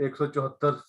174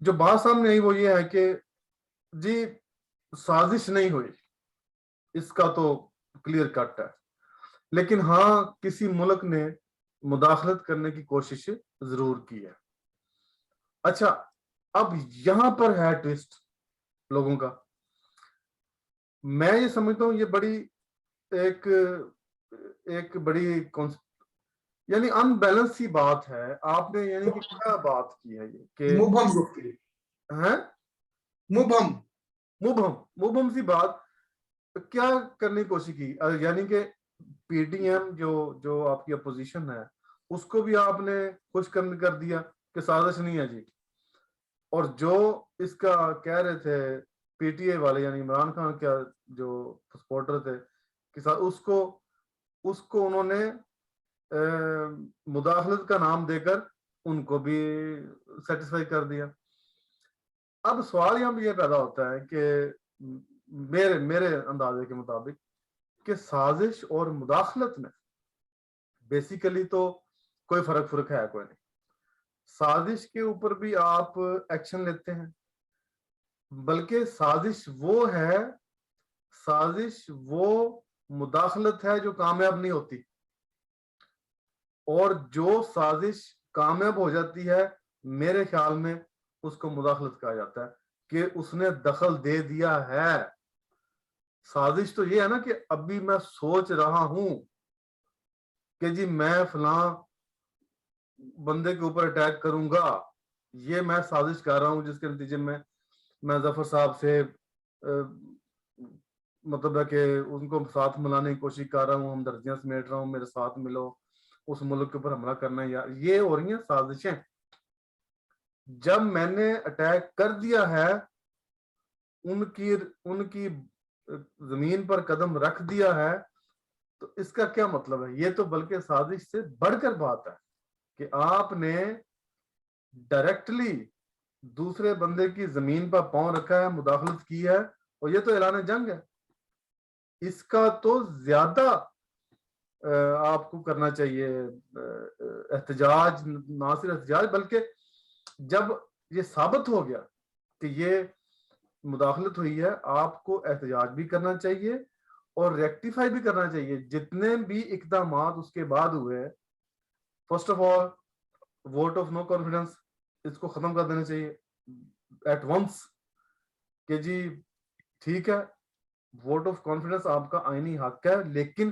جو بات سامنے آئی وہ یہ ہے کہ جی سازش نہیں ہوئی، اس کا تو کلیئر کٹ ہے، لیکن ہاں کسی ملک نے مداخلت کرنے کی کوشش ضرور کی ہے۔ اچھا اب یہاں پر ہے ٹوسٹ لوگوں کا، میں یہ سمجھتا ہوں یہ بڑی ایک بڑی یعنی ان بیلنس سی بات ہے۔ آپ نے یعنی کہ کیا بات کی ہے یہ کہ مبہم گفتگو، ہیں مبہم سی بات کیا کرنے کی کوشش کی، یعنی کہ پی ٹی ایم جو آپ کی اپوزیشن ہے اس کو بھی آپ نے خوش کر دیا کہ سازش نہیں ہے جی، اور جو اس کا کہہ رہے تھے پی ٹی اے والے یعنی عمران خان کا جو سپورٹر تھے کہ اس کو انہوں نے مداخلت کا نام دے کر ان کو بھی سیٹسفائی کر دیا۔ اب سوال یہاں بھی یہ پیدا ہوتا ہے کہ میرے اندازے کے مطابق کہ سازش اور مداخلت میں بیسیکلی تو کوئی فرق ہے کوئی نہیں۔ سازش کے اوپر بھی آپ ایکشن لیتے ہیں، بلکہ سازش وہ مداخلت ہے جو کامیاب نہیں ہوتی، اور جو سازش کامیاب ہو جاتی ہے میرے خیال میں اس کو مداخلت کہا جاتا ہے کہ اس نے دخل دے دیا ہے۔ سازش تو یہ ہے نا کہ ابھی میں سوچ رہا ہوں کہ جی میں فلاں بندے کے اوپر اٹیک کروں گا، یہ میں سازش کر رہا ہوں جس کے نتیجے میں ظفر صاحب سے مطلب ہے کہ ان کو ساتھ ملانے کی کوشش کر رہا ہوں، ہمدردیاں سمیٹ رہا ہوں، میرے ساتھ ملو، اس ملک کے اوپر حملہ کرنا ہے، یہ ہو رہی ہیں سازشیں۔ جب میں نے اٹیک کر دیا ہے، ان کی زمین پر قدم رکھ دیا ہے، تو اس کا کیا مطلب ہے؟ یہ تو بلکہ سازش سے بڑھ کر بات ہے کہ آپ نے ڈائریکٹلی دوسرے بندے کی زمین پر پاؤں رکھا ہے، مداخلت کی ہے، اور یہ تو اعلان جنگ ہے۔ اس کا تو زیادہ آپ کو کرنا چاہیے احتجاج، نہ صرف احتجاج بلکہ جب یہ ثابت ہو گیا کہ یہ مداخلت ہوئی ہے، آپ کو احتجاج بھی کرنا چاہیے اور ریکٹیفائی بھی کرنا چاہیے۔ جتنے بھی اقدامات اس کے بعد ہوئے، first of all vote of no confidence, اس کو ختم کر دینا چاہیے ایٹ ونس کہ جی ٹھیک ہے ووٹ آف کانفیڈنس آپ کا آئینی حق ہے، لیکن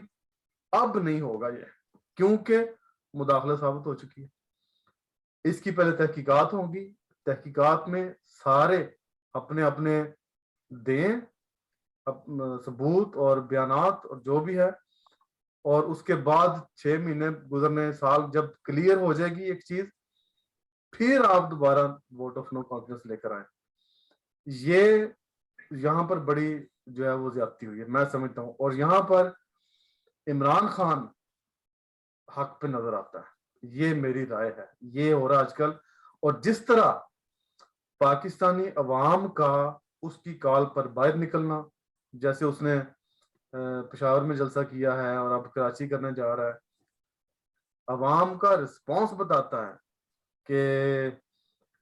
اب نہیں ہوگا یہ، کیونکہ مداخلت ثابت ہو چکی ہے۔ اس کی پہلے تحقیقات ہوگی، تحقیقات میں سارے اپنے اپنے دیں ثبوت اور بیانات اور جو بھی ہے، اور اس کے بعد 6 مہینے گزرنے، سال جب کلیئر ہو جائے گی ایک چیز، پھر آپ دوبارہ ووٹ آف نو کانفیڈنس لے کر آئیں۔ یہ یہاں پر بڑی جو ہے وہ زیادتی ہوئی ہے میں سمجھتا ہوں، اور یہاں پر عمران خان حق پہ نظر آتا ہے، یہ میری رائے ہے۔ یہ ہو رہا آج کل، اور جس طرح پاکستانی عوام کا اس کی کال پر باہر نکلنا، جیسے اس نے پشاور میں جلسہ کیا ہے اور اب کراچی کرنے جا رہا ہے، عوام کا رسپانس بتاتا ہے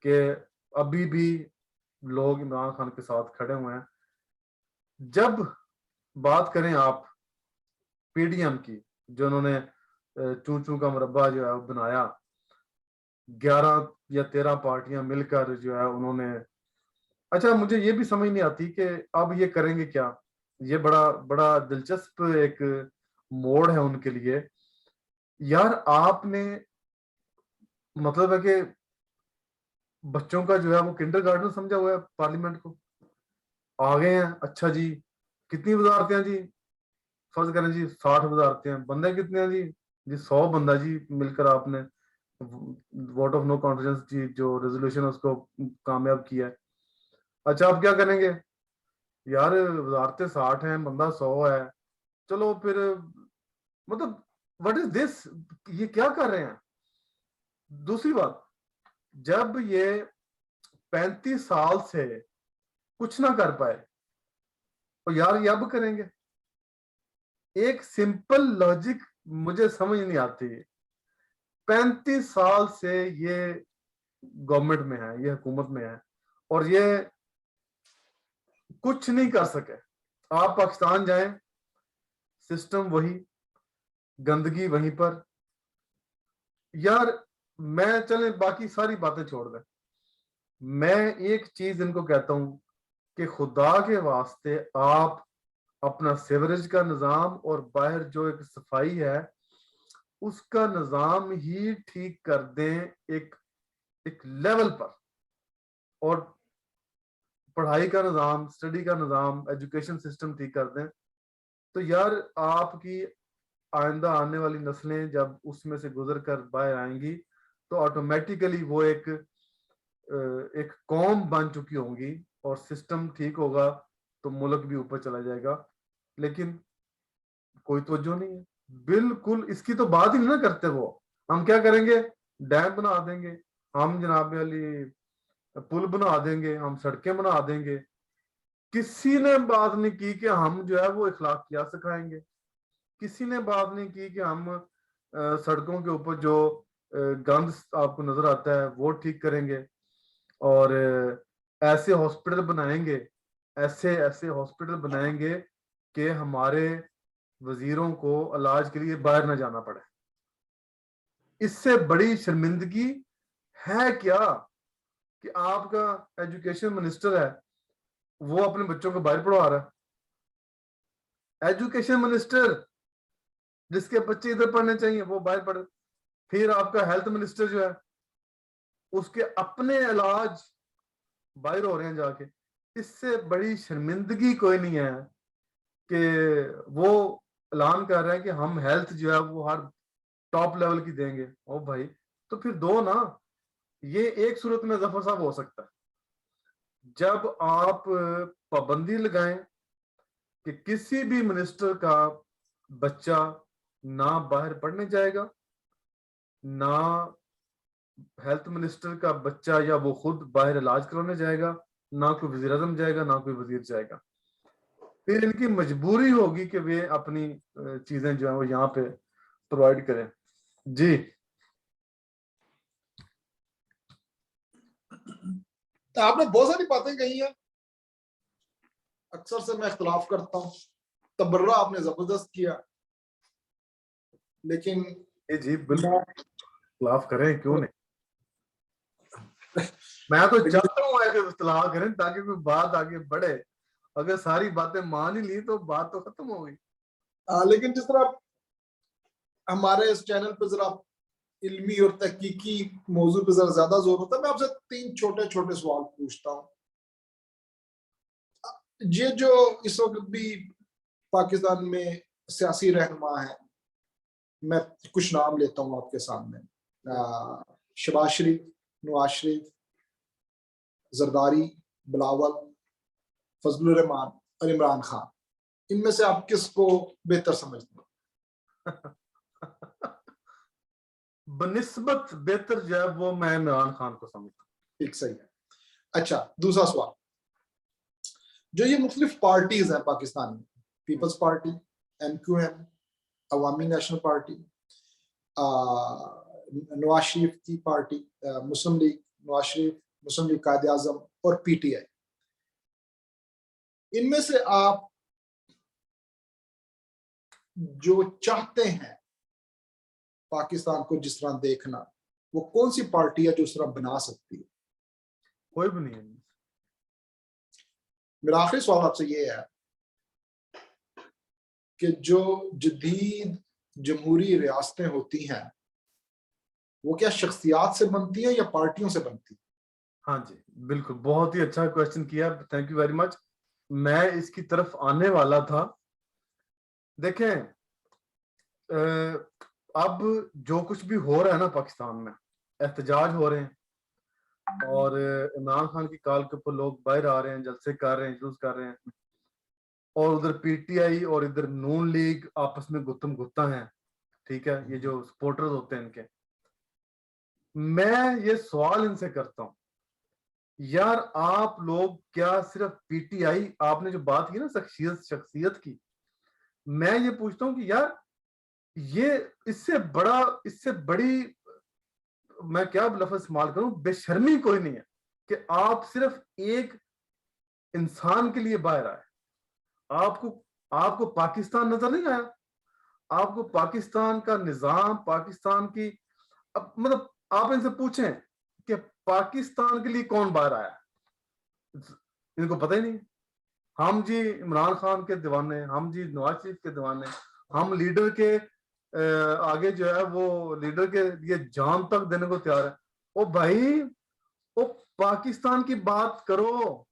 کہ ابھی بھی لوگ عمران خان کے ساتھ کھڑے ہوئے ہیں۔ جب بات کریں آپ پی ڈی ایم کی، جو انہوں نے چون چون کا مربع جو ہے بنایا، 11 یا 13 پارٹیاں مل کر جو ہے انہوں نے، اچھا مجھے یہ بھی سمجھ نہیں آتی کہ اب یہ کریں گے کیا۔ یہ بڑا دلچسپ ایک موڑ ہے ان کے لیے۔ یار آپ نے مطلب ہے کہ بچوں کا جو ہے وہ کنڈر گارڈن سمجھا ہوا ہے پارلیمنٹ کو، آ گئے ہیں، اچھا جی کتنی وزارتیں ہیں جی، فرض کریں جی 60 وزارتیں ہیں، بندے کتنے ہیں جی 100 بندہ جی مل کر آپ نے ووٹ آف نو کانفیڈنس کی جو ریزولوشن اس کو کامیاب کیا ہے۔ اچھا آپ کیا کریں گے؟ یار وزارتیں 60 ہیں، بندہ 100 ہے، چلو پھر مطلب what is this، یہ کیا کر رہے ہیں؟ دوسری بات، جب یہ 35 سال سے کچھ نہ کر پائے تو یار یہ اب کریں گے؟ ایک سمپل لاجک مجھے سمجھ نہیں آتی۔ 35 سال سے یہ گورنمنٹ میں ہے، یہ حکومت میں ہے، اور یہ کچھ نہیں کر سکے. آپ پاکستان جائیں, سسٹم وہی, گندگی وہیں پر. یار میں چلیں باقی ساری باتیں چھوڑ دیں, میں ایک چیز ان کو کہتا ہوں کہ خدا کے واسطے آپ اپنا سیوریج کا نظام اور باہر جو ایک صفائی ہے اس کا نظام ہی ٹھیک کر دیں ایک لیول پر, اور پڑھائی کا نظام, اسٹڈی کا نظام, ایجوکیشن سسٹم ٹھیک کر دیں, تو یار آپ کی آئندہ آنے والی نسلیں جب اس میں سے گزر کر باہر آئیں گی تو آٹومیٹیکلی وہ ایک قوم بن چکی ہوں گی, اور سسٹم ٹھیک ہوگا تو ملک بھی اوپر چلا جائے گا. لیکن کوئی توجہ نہیں ہے بالکل, اس کی تو بات ہی نہیں کرتے. وہ ہم کیا کریں گے, ڈیم بنا دیں گے, ہم جناب علی پل بنا دیں گے, ہم سڑکیں بنا دیں گے. کسی نے بات نہیں کی کہ ہم جو ہے وہ اخلاقیات سکھائیں گے. کسی نے بات نہیں کی کہ ہم سڑکوں کے اوپر جو گند آپ کو نظر آتا ہے وہ ٹھیک کریں گے, اور ایسے ہاسپٹل بنائیں گے, ایسے ہاسپٹل بنائیں گے کہ ہمارے وزیروں کو علاج کے لیے باہر نہ جانا پڑے. اس سے بڑی شرمندگی ہے کیا کہ آپ کا ایجوکیشن منسٹر ہے وہ اپنے بچوں کو باہر پڑھا رہا ہے. ایجوکیشن منسٹر جس کے بچے ادھر پڑھنے چاہیے وہ باہر پڑھے. پھر آپ کا ہیلتھ منسٹر جو ہے اس کے اپنے علاج باہر ہو رہے ہیں جا کے. اس سے بڑی شرمندگی کوئی نہیں ہے کہ وہ اعلان کر رہے ہیں کہ ہم ہیلتھ جو ہے وہ ہر ٹاپ لیول کی دیں گے. او بھائی تو پھر دو نا. یہ ایک صورت میں ظفر صاحب ہو سکتا ہے جب آپ پابندی لگائیں کہ کسی بھی منسٹر کا بچہ نہ باہر پڑھنے جائے گا, نہ ہیلتھ منسٹر کا بچہ یا وہ خود باہر علاج کرانے جائے گا, نہ کوئی وزیر اعظم جائے گا, نہ کوئی وزیر جائے گا. پھر ان کی مجبوری ہوگی کہ وہ اپنی چیزیں جو ہیں وہ یہاں پہ پرووائڈ کریں. جی آپ نے بہت ساری باتیں کہی ہیں, اکثر سے میں اختلاف کرتا ہوں, تبرہ آپ نے زبردست کیا, لیکن جی بالکل اختلاف کریں, کیوں نہیں. میں تو چاہتا ہوں ایسے اختلاف کریں تاکہ کوئی بات آگے بڑھے. اگر ساری باتیں مان ہی لی تو بات تو ختم ہو گئی. لیکن جس طرح ہمارے اس چینل پہ ذرا علمی اور تحقیقی موضوع پہ ذرا زیادہ زور ہوتا ہے, میں آپ سے 3 چھوٹے چھوٹے سوال پوچھتا ہوں. یہ جو اس وقت بھی پاکستان میں سیاسی رہنما ہیں, میں کچھ نام لیتا ہوں آپ کے سامنے, شہباز شریف, نواز شریف, زرداری, بلاول, فضل الرحمان اور عمران خان, ان میں سے آپ کس کو بہتر سمجھتے ہیں؟ بنسبت بہتر جو ہے وہ میں عمران خان کو سمجھتا ہوں. ٹھیک, صحیح ہے. اچھا دوسرا سوال, جو یہ مختلف پارٹیز ہیں پاکستان میں, پیپلز پارٹی, MQM, عوامی نیشنل پارٹی, نواز شریف کی پارٹی, مسلم لیگ, نواز شریف, مسلم لیگ قائد اعظم اور PTI, ان میں سے آپ جو چاہتے ہیں پاکستان کو جس طرح دیکھنا, وہ کون سی پارٹی ہے جو اس طرح بنا سکتی ہے؟ کوئی بھی نہیں ہے. میرا آخری سوال آپ سے یہ ہے کہ جو جدید جمہوری ریاستیں ہوتی ہیں وہ کیا شخصیات سے بنتی ہیں یا پارٹیوں سے بنتی ہیں؟ ہاں جی بالکل, بہت ہی اچھا کویسچن کیا, تھینک یو ویری مچ. میں اس کی طرف آنے والا تھا. دیکھیں اب جو کچھ بھی ہو رہا ہے نا پاکستان میں, احتجاج ہو رہے ہیں اور عمران خان کی کال کے اوپر لوگ باہر آ رہے ہیں, جلسے کر رہے ہیں, جلوس کر رہے ہیں, اور ادھر PTI اور ادھر نون لیگ آپس میں گتم گتا ہیں. ٹھیک ہے, یہ جو سپورٹرز ہوتے ہیں ان کے, میں یہ سوال ان سے کرتا ہوں, یار آپ لوگ کیا صرف PTI, آپ نے جو بات کی نا شخصیت کی, میں یہ پوچھتا ہوں کہ یار یہ اس سے بڑی میں کیا لفظ استعمال کروں, بے شرمی کوئی نہیں ہے. کہ آپ صرف ایک انسان کے لیے باہر آئے. آپ کو پاکستان نظر نہیں آیا؟ آپ کو پاکستان کا نظام، پاکستان کی مطلب آپ ان سے پوچھیں کہ پاکستان کے لیے کون باہر آیا؟ ان کو پتہ ہی نہیں. ہم جی عمران خان کے دیوانے، ہم جی نواز شریف کے دیوانے، ہم لیڈر کے آگے جو ہے وہ لیڈر کے لیے جان تک دینے کو تیار ہے. او بھائی، او پاکستان کی بات کرو،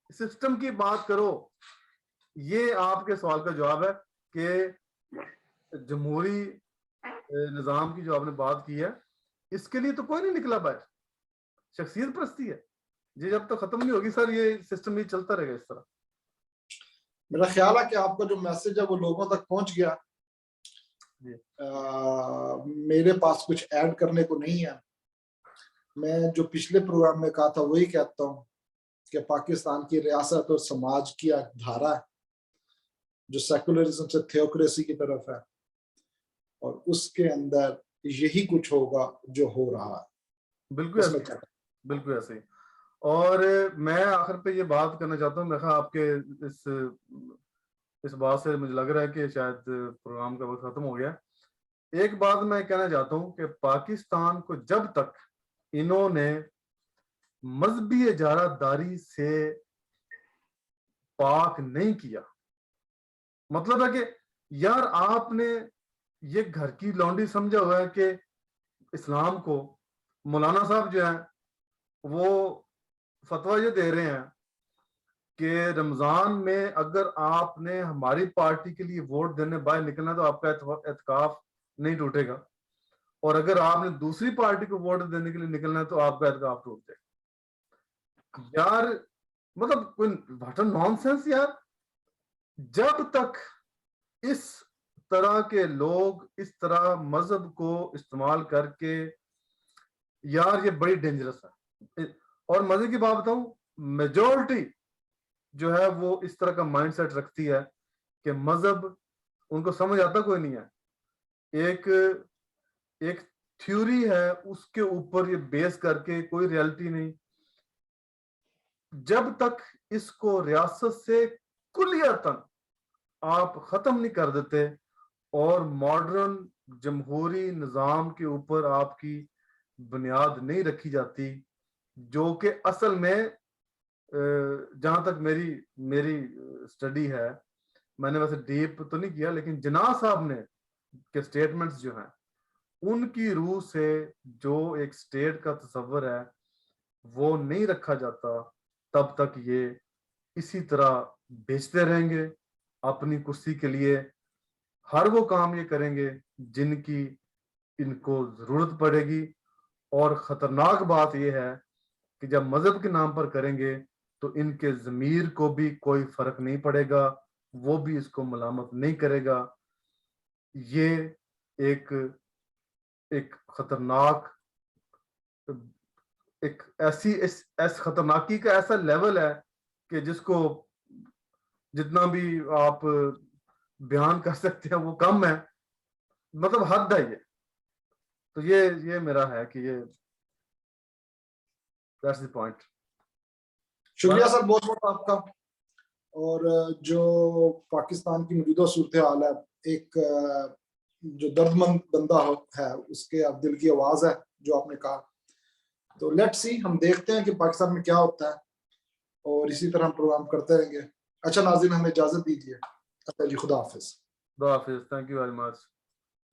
سسٹم کی بات کرو. یہ آپ کے سوال کا جواب ہے کہ جمہوری نظام کی جو آپ نے بات کی ہے، اس کے لیے تو کوئی نہیں نکلا باہر. شخصیت پرستی ہے یہ جب تک ختم نہیں ہوگی سر، یہ سسٹم یہ چلتا رہے گا اس طرح. میرا خیال ہے کہ آپ کا جو میسج ہے وہ لوگوں تک پہنچ گیا. میرے پاس کچھ ایڈ کرنے کو نہیں ہے. میں جو پچھلے پروگرام میں کہا تھا وہی کہتا ہوں کہ پاکستان کی ریاست اور سماج کی ایک دھارا ہے جو سیکولرزم سے تھیوکریسی کی طرف ہے، اور اس کے اندر یہی کچھ ہوگا جو ہو رہا ہے. بالکل ایسے ہی. اور میں آخر پہ یہ بات کرنا چاہتا ہوں، میں آپ کے اس بات سے مجھے لگ رہا ہے کہ شاید پروگرام کا وقت ختم ہو گیا. ایک بات میں کہنا چاہتا ہوں کہ پاکستان کو جب تک انہوں نے مذہبی اجارہ داری سے پاک نہیں کیا، مطلب ہے کہ یار آپ نے یہ گھر کی لونڈی سمجھا ہوا ہے کہ اسلام کو مولانا صاحب جو ہیں وہ فتویٰ یہ دے رہے ہیں کہ رمضان میں اگر آپ نے ہماری پارٹی کے لیے ووٹ دینے باہر نکلنا تو آپ کا اعتکاف نہیں ٹوٹے گا، اور اگر آپ نے دوسری پارٹی کو ووٹ دینے کے لیے نکلنا ہے تو آپ کا اعتکاف ٹوٹ جائے گا. یار مطلب کوئی واٹ اے نان سینس یار. جب تک اس طرح کے لوگ اس طرح مذہب کو استعمال کر کے، یار یہ بڑی ڈینجرس ہے. اور مزے کی بات بتاؤں، میجورٹی جو ہے وہ اس طرح کا مائنڈ سیٹ رکھتی ہے کہ مذہب ان کو سمجھ آتا کوئی نہیں ہے. ایک تھیوری ہے، اس کے اوپر یہ بیس کر کے کوئی ریالٹی نہیں. جب تک اس کو ریاست سے کلیتاً آپ ختم نہیں کر دیتے اور ماڈرن جمہوری نظام کے اوپر آپ کی بنیاد نہیں رکھی جاتی، جو کہ اصل میں جہاں تک میری اسٹڈی ہے، میں نے ویسے ڈیپ تو نہیں کیا، لیکن جناح صاحب نے کے سٹیٹمنٹس جو ہیں ان کی روح سے جو ایک سٹیٹ کا تصور ہے وہ نہیں رکھا جاتا، تب تک یہ اسی طرح بیچتے رہیں گے اپنی کرسی کے لیے. ہر وہ کام یہ کریں گے جن کی ان کو ضرورت پڑے گی. اور خطرناک بات یہ ہے کہ جب مذہب کے نام پر کریں گے تو ان کے ضمیر کو بھی کوئی فرق نہیں پڑے گا، وہ بھی اس کو ملامت نہیں کرے گا. یہ ایک خطرناک، ایک ایسی خطرناکی کا ایسا لیول ہے کہ جس کو جتنا بھی آپ بیان کر سکتے ہیں وہ کم ہے، مطلب حد ہے یہ. تو یہ میرا ہے کہ یہ that's the point. شکریہ سر بہت بہت آپ کا. اور جو پاکستان کی موجودہ صورتحال ہے، ایک جو درد مند بندہ ہے اس کے اب دل کی آواز ہے جو آپ نے کہا. تو لیٹ سی، ہم دیکھتے ہیں کہ پاکستان میں کیا ہوتا ہے، اور اسی طرح ہم پروگرام کرتے رہیں گے. اچھا ناظرین، ہمیں اجازت دیجیے. اچھا جی، خدا حافظ. خدا حافظ. Thank you very much.